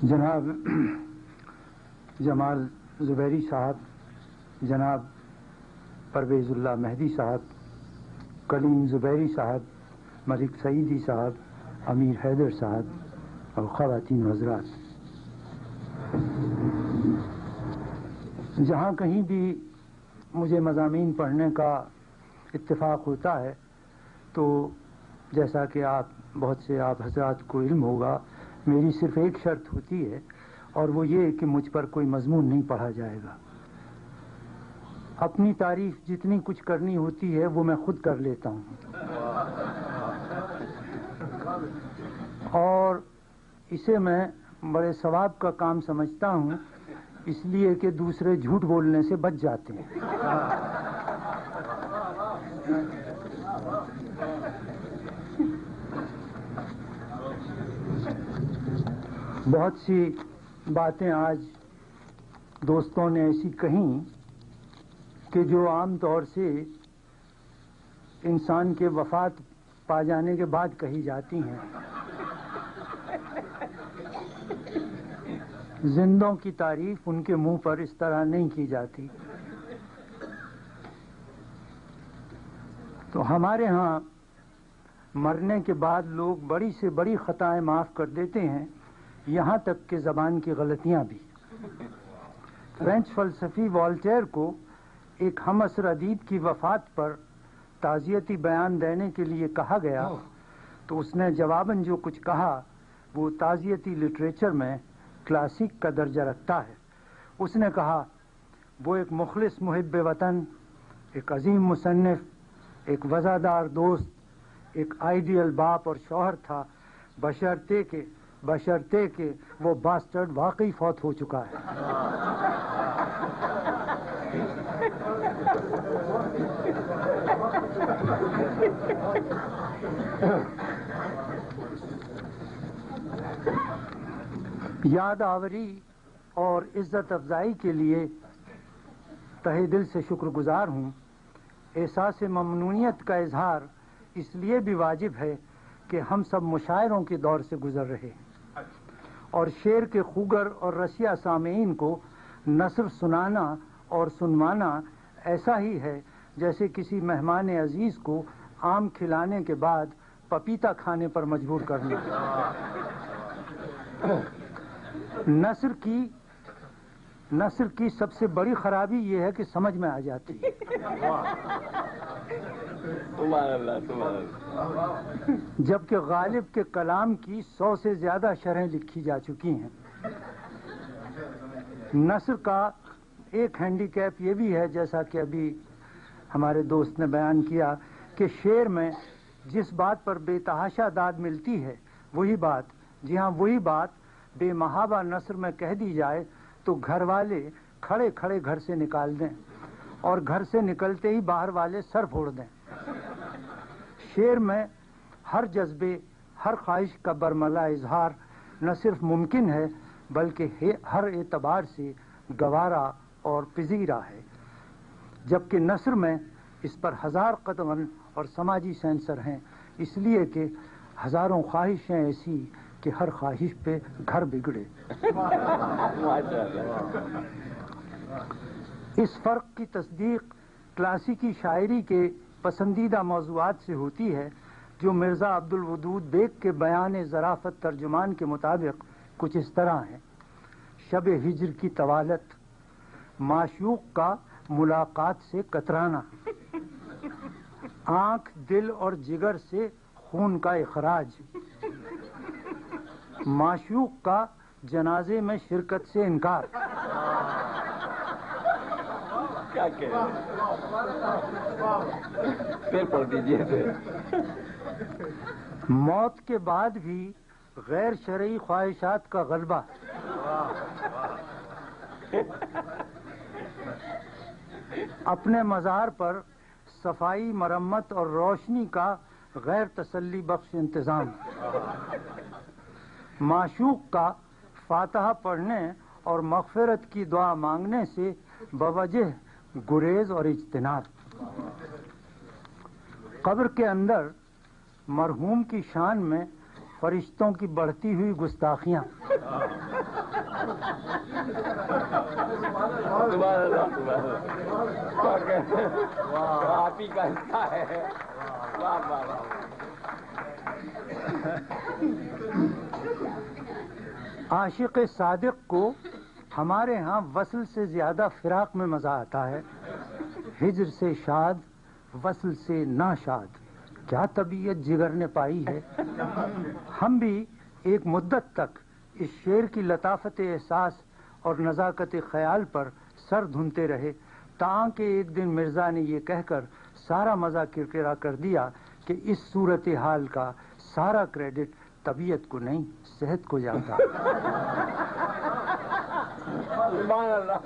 جناب جمال زبیری صاحب، جناب پرویز اللہ مہدی صاحب، کلیم زبیری صاحب، ملک سعیدی صاحب، امیر حیدر صاحب اور خواتین حضرات، جہاں کہیں بھی مجھے مضامین پڑھنے کا اتفاق ہوتا ہے تو جیسا کہ بہت سے آپ حضرات کو علم ہوگا، میری صرف ایک شرط ہوتی ہے اور وہ یہ کہ مجھ پر کوئی مضمون نہیں پڑھا جائے گا۔ اپنی تعریف جتنی کچھ کرنی ہوتی ہے وہ میں خود کر لیتا ہوں، اور اسے میں بڑے ثواب کا کام سمجھتا ہوں، اس لیے کہ دوسرے جھوٹ بولنے سے بچ جاتے ہیں۔ بہت سی باتیں آج دوستوں نے ایسی کہیں کہ جو عام طور سے انسان کے وفات پا جانے کے بعد کہی جاتی ہیں۔ زندوں کی تعریف ان کے منہ پر اس طرح نہیں کی جاتی۔ تو ہمارے ہاں مرنے کے بعد لوگ بڑی سے بڑی خطائیں معاف کر دیتے ہیں، یہاں تک کہ زبان کی غلطیاں بھی۔ فرینچ فلسفی والٹیر کو ایک ہم عصر ادیب کی وفات پر تعزیتی بیان دینے کے لیے کہا گیا تو اس نے جواباً جو کچھ کہا وہ تعزیتی لٹریچر میں کلاسک کا درجہ رکھتا ہے۔ اس نے کہا وہ ایک مخلص محب وطن، ایک عظیم مصنف، ایک وفادار دوست، ایک آئیڈیل باپ اور شوہر تھا، بشرطے کہ وہ باسٹرڈ واقعی فوت ہو چکا ہے۔ یاد آوری اور عزت افزائی کے لیے تہہ دل سے شکر گزار ہوں۔ احساس ممنونیت کا اظہار اس لیے بھی واجب ہے کہ ہم سب مشاعروں کے دور سے گزر رہے ہیں، اور شعر کے خوگر اور رسیہ سامعین کو نثر سنانا اور سنوانا ایسا ہی ہے جیسے کسی مہمان عزیز کو آم کھلانے کے بعد پپیتا کھانے پر مجبور کرنا۔ نثر کی سب سے بڑی خرابی یہ ہے کہ سمجھ میں آ جاتی ہے۔ جبکہ غالب کے کلام کی 100 سے زیادہ شرحیں لکھی جا چکی ہیں۔ نثر کا ایک ہینڈی کیپ یہ بھی ہے، جیسا کہ ابھی ہمارے دوست نے بیان کیا، کہ شعر میں جس بات پر بے تحاشا داد ملتی ہے وہی بات بے محابہ نثر میں کہہ دی جائے تو گھر والے کھڑے کھڑے گھر سے نکال دیں، اور گھر سے نکلتے ہی باہر والے سر پھوڑ دیں۔ شعر میں ہر جذبے، ہر خواہش کا برملا اظہار نہ صرف ممکن ہے بلکہ ہر اعتبار سے گوارا اور پذیرا ہے، جبکہ نثر میں اس پر ہزار قدغن اور سماجی سینسر ہیں، اس لیے کہ ہزاروں خواہشیں ایسی کہ ہر خواہش پہ گھر بگڑے۔ اس فرق کی تصدیق کلاسیکی شاعری کے پسندیدہ موضوعات سے ہوتی ہے، جو مرزا عبدالودود بیگ کے بیان ظرافت ترجمان کے مطابق کچھ اس طرح ہیں: شب ہجر کی طوالت، معشوق کا ملاقات سے کترانا، آنکھ، دل اور جگر سے خون کا اخراج، معشوق کا جنازے میں شرکت سے انکار، کیا پھر پڑھ دیجیے۔ موت کے بعد بھی غیر شرعی خواہشات کا غلبہ، اپنے مزار پر صفائی، مرمت اور روشنی کا غیر تسلی بخش انتظام، معشوق کا فاتحہ پڑھنے اور مغفرت کی دعا مانگنے سے بوجہ گریز اور اجتناب، قبر کے اندر مرحوم کی شان میں فرشتوں کی بڑھتی ہوئی گستاخیاں، آپ ہی کا حصہ ہے. واہ واہ واہ. عاشق صادق کو ہمارے ہاں وصل سے زیادہ فراق میں مزہ آتا ہے. ہجر سے شاد وصل سے ناشاد کیا طبیعت جگر نے پائی ہے. ہم بھی ایک مدت تک اس شعر کی لطافت احساس اور نزاکت خیال پر سر دھنتے رہے تاکہ ایک دن مرزا نے یہ کہہ کر سارا مزہ کرکرا کر دیا کہ اس صورتحال کا سارا کریڈٹ طبیعت کو نہیں صحت کو جاتا. سبحان اللہ.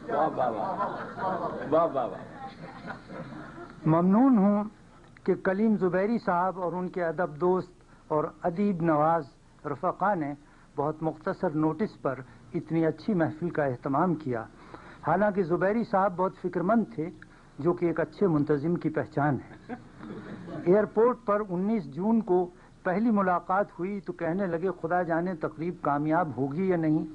واہ واہ واہ واہ واہ. ممنون ہوں کہ کلیم زبیری صاحب اور ان کے ادب دوست اور ادیب نواز رفقا نے بہت مختصر نوٹس پر اتنی اچھی محفل کا اہتمام کیا. حالانکہ زبیری صاحب بہت فکر مند تھے جو کہ ایک اچھے منتظم کی پہچان ہے. ایئرپورٹ پر 19 جون کو پہلی ملاقات ہوئی تو کہنے لگے خدا جانے تقریب کامیاب ہوگی یا نہیں.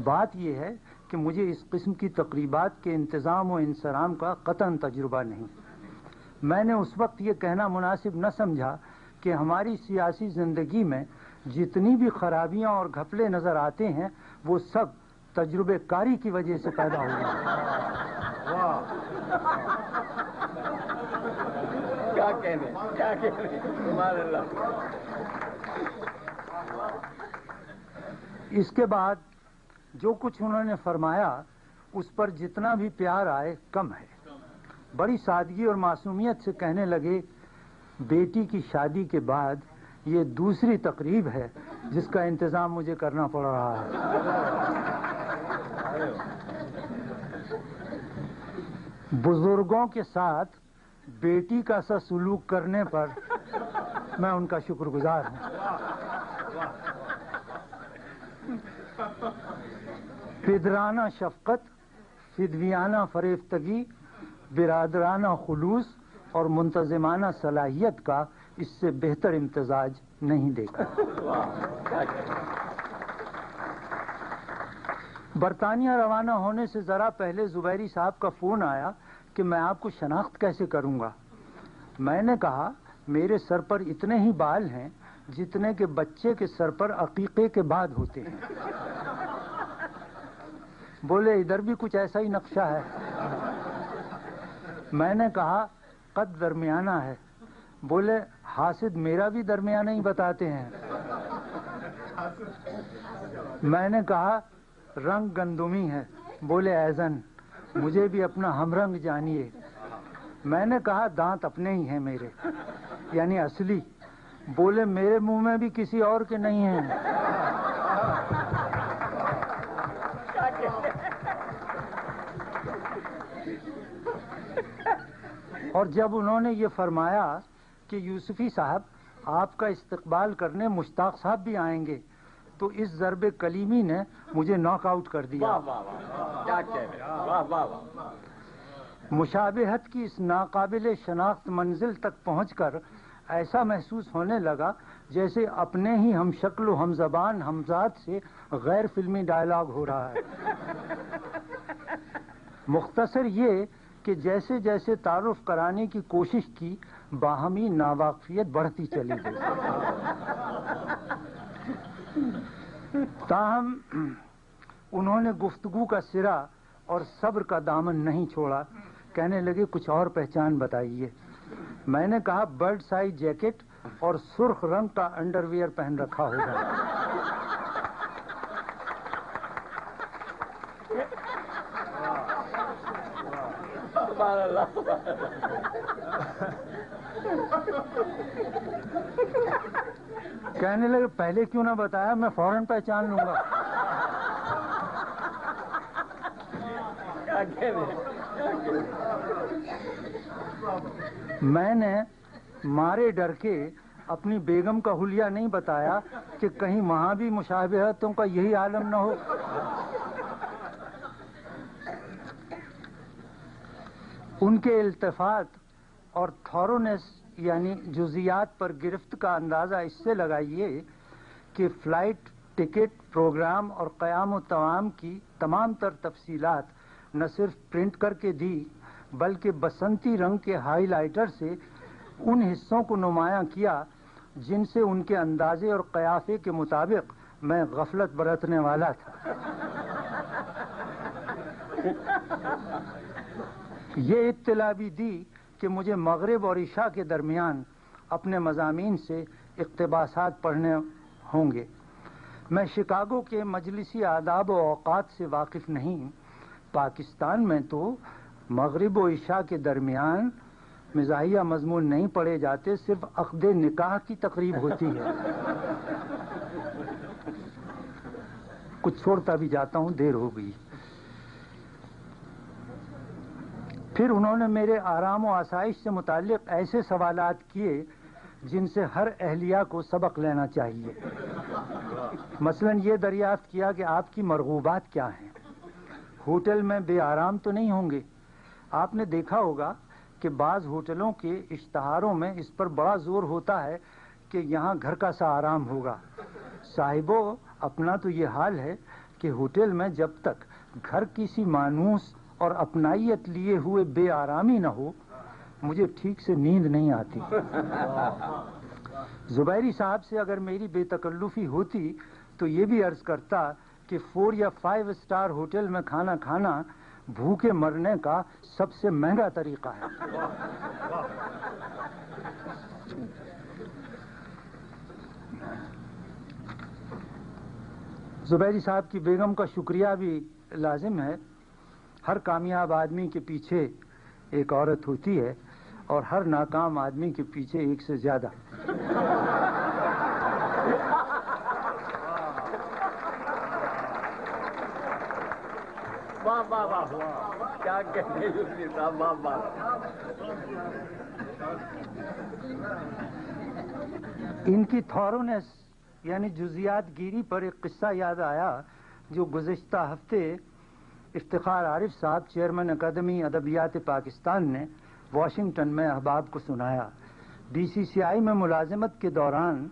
بات یہ ہے کہ مجھے اس قسم کی تقریبات کے انتظام و انصرام کا قطعاً تجربہ نہیں. میں نے اس وقت یہ کہنا مناسب نہ سمجھا کہ ہماری سیاسی زندگی میں جتنی بھی خرابیاں اور گھپلے نظر آتے ہیں وہ سب تجربے کاری کی وجہ سے پیدا ہوئے ہیں. کیا کہنے سبحان اللہ. اس کے بعد جو کچھ انہوں نے فرمایا اس پر جتنا بھی پیار آئے کم ہے. بڑی سادگی اور معصومیت سے کہنے لگے بیٹی کی شادی کے بعد یہ دوسری تقریب ہے جس کا انتظام مجھے کرنا پڑ رہا ہے. بزرگوں کے ساتھ بیٹی کا سا سلوک کرنے پر میں ان کا شکر گزار ہوں. پدرانہ شفقت، فدویانہ فریفتگی، برادرانہ خلوص اور منتظمانہ صلاحیت کا اس سے بہتر امتزاج نہیں دیکھا. برطانیہ روانہ ہونے سے ذرا پہلے زبیری صاحب کا فون آیا کہ میں آپ کو شناخت کیسے کروں گا. میں نے کہا میرے سر پر اتنے ہی بال ہیں جتنے کہ بچے کے سر پر عقیقے کے بعد ہوتے ہیں. بولے ادھر بھی کچھ ایسا ہی نقشہ ہے. میں نے کہا قد درمیانہ ہے. بولے حاسد میرا بھی درمیانہ ہی بتاتے ہیں. میں نے کہا رنگ گندمی ہے. بولے ایزن مجھے بھی اپنا ہم رنگ جانیے. میں نے کہا دانت اپنے ہی ہیں میرے یعنی اصلی. بولے میرے منہ میں بھی کسی اور کے نہیں ہیں. اور جب انہوں نے یہ فرمایا کہ یوسفی صاحب آپ کا استقبال کرنے مشتاق صاحب بھی آئیں گے تو اس ضرب کلیمی نے مجھے ناک آؤٹ کر دیا. مشابہت کی اس ناقابل شناخت منزل تک پہنچ کر ایسا محسوس ہونے لگا جیسے اپنے ہی ہم شکل و ہم زبان ہم ذات سے غیر فلمی ڈائلاگ ہو رہا ہے. مختصر یہ کہ جیسے جیسے تعارف کرانے کی کوشش کی باہمی ناواقفیت بڑھتی چلی گئی. تاہم انہوں نے گفتگو کا سرا اور صبر کا دامن نہیں چھوڑا. کہنے لگے کچھ اور پہچان بتائیے. میں نے کہا برڈ سائز جیکٹ اور سرخ رنگ کا انڈر ویئر پہن رکھا ہوگا. کہنے لگے پہلے کیوں نہ بتایا میں فوراً پہچان لوں گا. میں نے مارے ڈر کے اپنی بیگم کا حلیہ نہیں بتایا کہ کہیں وہاں بھی مشابہتوں کا یہی عالم نہ ہو. ان کے التفات اور تھورونیس یعنی جزیات پر گرفت کا اندازہ اس سے لگائیے کہ فلائٹ ٹکٹ، پروگرام اور قیام و طعام کی تمام تر تفصیلات نہ صرف پرنٹ کر کے دی بلکہ بسنتی رنگ کے ہائی لائٹر سے ان حصوں کو نمایاں کیا جن سے ان کے اندازے اور قیافے کے مطابق میں غفلت برتنے والا تھا۔ یہ اطلاع بھی دی کہ مجھے مغرب اور عشاء کے درمیان اپنے مضامین سے اقتباسات پڑھنے ہوں گے۔ میں شکاگو کے مجلسی آداب و اوقات سے واقف نہیں۔ پاکستان میں تو مغرب و عشاء کے درمیان مزاحیہ مضمون نہیں پڑھے جاتے، صرف عقد نکاح کی تقریب ہوتی ہے۔ کچھ چھوڑتا بھی جاتا ہوں، دیر ہو گئی۔ پھر انہوں نے میرے آرام و آسائش سے متعلق ایسے سوالات کیے جن سے ہر اہلیہ کو سبق لینا چاہیے۔ مثلا یہ دریافت کیا کہ آپ کی مرغوبات کیا ہیں؟ ہوٹل میں بے آرام تو نہیں ہوں گے؟ آپ نے دیکھا ہوگا کہ بعض ہوٹلوں کے اشتہاروں میں اس پر بڑا زور ہوتا ہے کہ یہاں گھر کا سا آرام ہوگا۔ صاحبو، اپنا تو یہ حال ہے کہ ہوٹل میں جب تک گھر کسی مانوس اور اپنائیت لیے ہوئے بے آرامی نہ ہو، مجھے ٹھیک سے نیند نہیں آتی۔ زبیری صاحب سے اگر میری بے تکلفی ہوتی تو یہ بھی عرض کرتا کہ 4 یا 5 اسٹار ہوٹل میں کھانا کھانا بھوکے مرنے کا سب سے مہنگا طریقہ ہے۔ زبیری صاحب کی بیگم کا شکریہ بھی لازم ہے۔ ہر کامیاب آدمی کے پیچھے ایک عورت ہوتی ہے اور ہر ناکام آدمی کے پیچھے ایک سے زیادہ۔ واہ واہ واہ، کیا کہتے ہیں صاحب، واہ واہ۔ ان کی تھورونیس یعنی جزیات گیری پر ایک قصہ یاد آیا جو گزشتہ ہفتے افتخار عارف صاحب، چیئرمین اکیڈمی ادبیات پاکستان نے واشنگٹن میں احباب کو سنایا۔ BCCI میں ملازمت کے دوران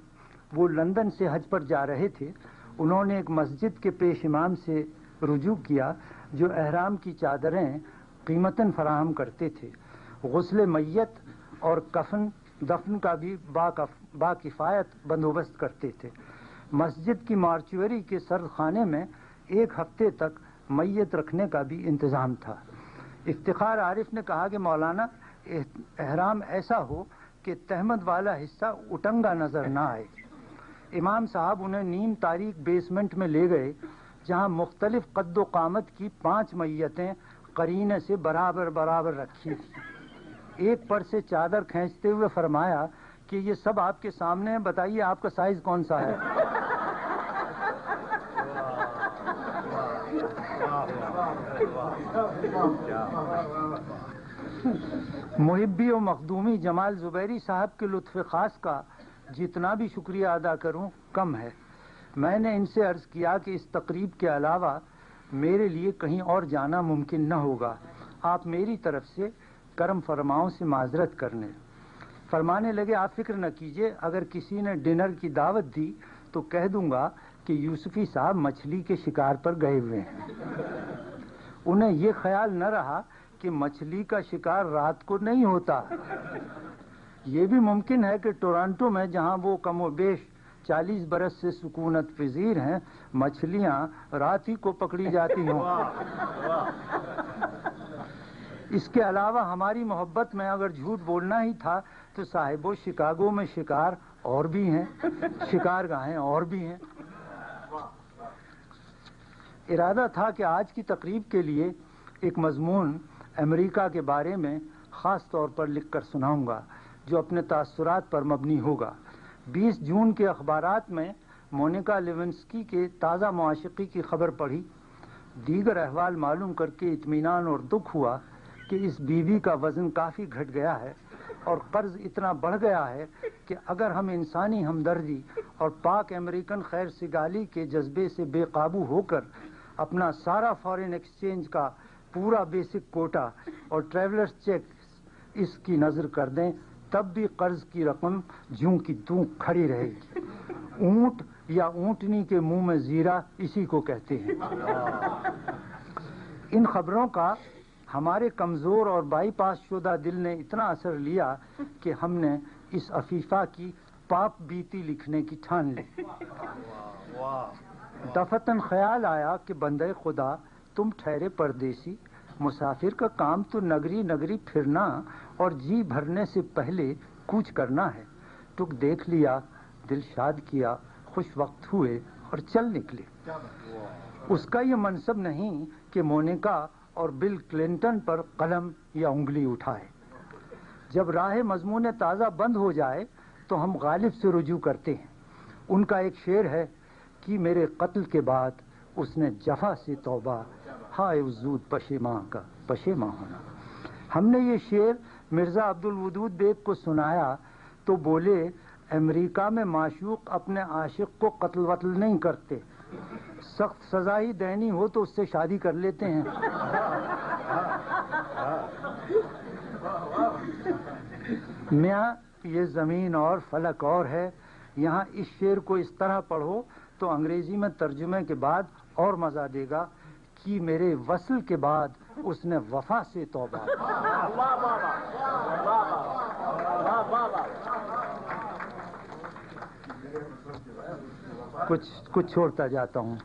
وہ لندن سے حج پر جا رہے تھے۔ انہوں نے ایک مسجد کے پیش امام سے رجوع کیا جو احرام کی چادریں قیمتاً فراہم کرتے تھے، غسل میت اور کفن دفن کا بھی باکفایت بندوبست کرتے تھے۔ مسجد کی مارچوری کے سرد خانے میں 1 ہفتے تک میت رکھنے کا بھی انتظام تھا۔ افتخار عارف نے کہا کہ مولانا، احرام ایسا ہو کہ تہمت والا حصہ اٹنگا نظر نہ آئے۔ امام صاحب انہیں نیم تاریک بیسمنٹ میں لے گئے جہاں مختلف قد و قامت کی 5 میتیں قرینے سے برابر برابر رکھی تھیں۔ ایک پر سے چادر کھینچتے ہوئے فرمایا کہ یہ سب آپ کے سامنے ہے، بتائیے آپ کا سائز کون سا ہے؟ محبی و مخدومی جمال زبیری صاحب کے لطف خاص کا جتنا بھی شکریہ ادا کروں کم ہے۔ میں نے ان سے عرض کیا کہ اس تقریب کے علاوہ میرے لیے کہیں اور جانا ممکن نہ ہوگا، آپ میری طرف سے کرم فرماؤں سے معذرت کرنے۔ فرمانے لگے، آپ فکر نہ کیجیے، اگر کسی نے ڈنر کی دعوت دی تو کہہ دوں گا کہ یوسفی صاحب مچھلی کے شکار پر گئے ہوئے ہیں۔ انہیں یہ خیال نہ رہا کہ مچھلی کا شکار رات کو نہیں ہوتا۔ یہ بھی ممکن ہے کہ ٹورانٹو میں، جہاں وہ کم و بیش 40 برس سے سکونت پذیر ہیں، مچھلیاں رات ہی کو پکڑی جاتی ہوں۔ اس کے علاوہ ہماری محبت میں اگر جھوٹ بولنا ہی تھا تو صاحبو، شکاگو میں شکار اور بھی ہیں، شکار گاہیں اور بھی ہیں۔ ارادہ تھا کہ آج کی تقریب کے لیے ایک مضمون امریکہ کے بارے میں خاص طور پر لکھ کر سناؤں گا جو اپنے تاثرات پر مبنی ہوگا۔ 20 جون کے اخبارات میں مونیکا لیونسکی کے تازہ معاشقی کی خبر پڑھی۔ دیگر احوال معلوم کر کے اطمینان اور دکھ ہوا کہ اس بیوی کا وزن کافی گھٹ گیا ہے اور قرض اتنا بڑھ گیا ہے کہ اگر ہم انسانی ہمدردی اور پاک امریکن خیر سگالی کے جذبے سے بے قابو ہو کر اپنا سارا فارن ایکسچینج کا پورا بیسک کوٹا اور ٹریولرز چیک اس کی نظر کر دیں تب بھی قرض کی رقم جوں کی توں کھڑی رہے گی. اونٹ یا اونٹنی کے منہ میں زیرہ اسی کو کہتے ہیں. ان خبروں کا ہمارے کمزور اور بائی پاس شدہ دل نے اتنا اثر لیا کہ ہم نے اس عفیفہ کی پاپ بیتی لکھنے کی ٹھان لی. دفتن خیال آیا کہ بندے خدا تم ٹھہرے پردیسی، مسافر کا کام تو نگری نگری پھرنا اور جی بھرنے سے پہلے کوچ کرنا ہے. ٹک دیکھ لیا، دل شاد کیا، خوش وقت ہوئے اور چل نکلے. اس کا یہ منصب نہیں کہ مونیکا اور بل کلنٹن پر قلم یا انگلی اٹھائے. جب راہ مضمون تازہ بند ہو جائے تو ہم غالب سے رجوع کرتے ہیں. ان کا ایک شعر ہے کہ میرے قتل کے بعد اس نے جفا سے توبہ، ہائے وزود پشیماں کا پشیماں ہونا. ہم نے یہ شعر مرزا عبدالودود بیگ کو سنایا تو بولے امریکہ میں معشوق اپنے عاشق کو قتل وتل نہیں کرتے، سخت سزا ہی دینی ہو تو اس سے شادی کر لیتے ہیں. میاں یہ زمین اور فلک اور ہے. یہاں اس شعر کو اس طرح پڑھو تو انگریزی میں ترجمے کے بعد اور مزہ دے گا کہ میرے وصل کے بعد اس نے وفا سے توبہ. کچھ چھوڑتا جاتا ہوں.